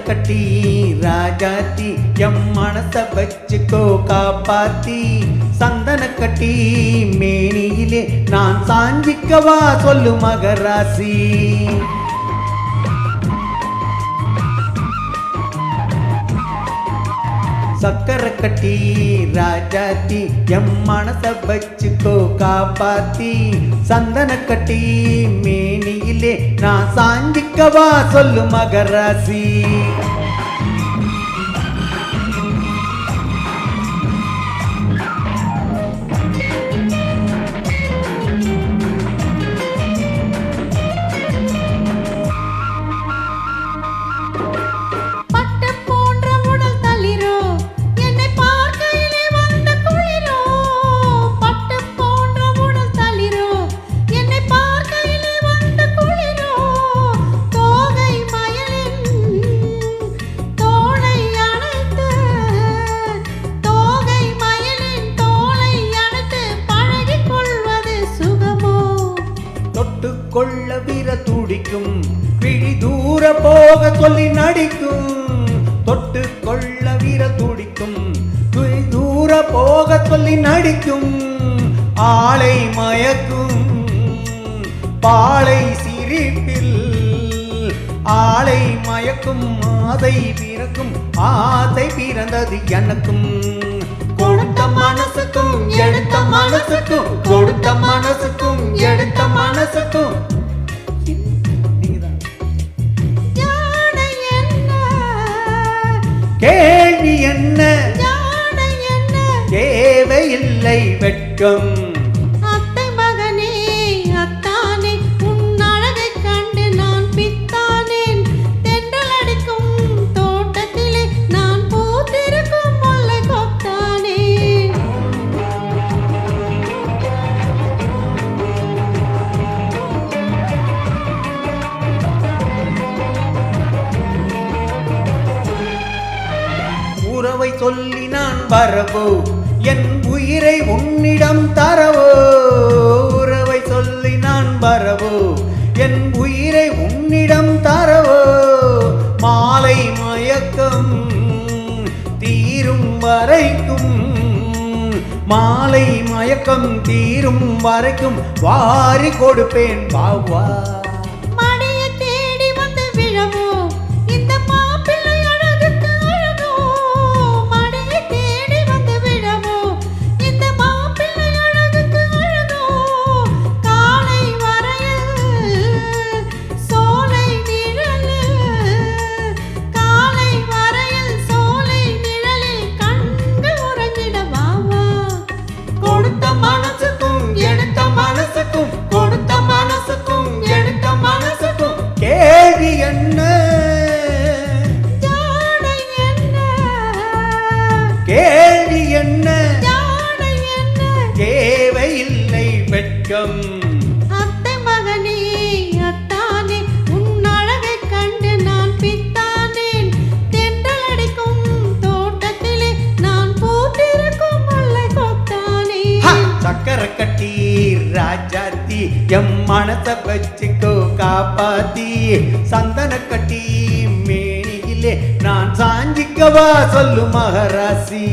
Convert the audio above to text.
கட்டி ராஜாத்தி எம் மனச வச்சுக்கோ காப்பாத்தி சந்தன கட்டி மேனியிலே நான் சாஞ்சிக்கவா சொல்லு மகராசி சக்கரை கட்டி ராஜாத்தி எம் மனச வச்சுக்கோ காப்பாத்தி சந்தன கட்டி மேனியிலே நான் சாஞ்சிக்கவா சொல்லு மகராசி கொள்ள வீர துடிக்கும் பிடி தூர போக சொல்லி நடிக்கும் தொட்டு கொள்ள வீர துடிக்கும் பிடி தூர போக சொல்லி நடிக்கும் ஆளை மயக்கும் பாலை சிரிப்பில் ஆளை மயக்கும் ஆதை பிறக்கும் ஆசை பிறந்தது எனக்கும் கொடுத்த மனசுக்கும் எடுத்த மனசுக்கும் கொடுத்த மனசுக்கும் எடுத்த மனசுக்கும் கேள்வி என்ன தேவையில்லை வெட்கம் உறவை சொல்லி நான் வரவோ என் உயிரை உன்னிடம் தரவோ உறவை சொல்லி நான் வரவோ என் உயிரை உன்னிடம் தரவோ மாலை மயக்கம் தீரும் வரைக்கும் மாலை மயக்கம் தீரும் வரைக்கும் வாரி கொடுப்பேன் பாவா மடியை தேடி வந்து விழவோ கேள்வி என்ன கேள்வி என்ன தேவையில்லை வெட்கம் அத்தை மகனே அத்தானே உன் அழகை கண்டு நான் பித்தானேன் தென்றல் அடிக்கும் தோட்டத்திலே நான் பூத்திருக்கும் முல்லை கொத்தானே சக்கரை கட்டி ராஜாத்தி எம் மனச வச்சுக்கோ காப்பாத்தி சந்தன கட்டி மேனியிலே நான் சாஞ்சிக்கவா சொல்லு மகராசி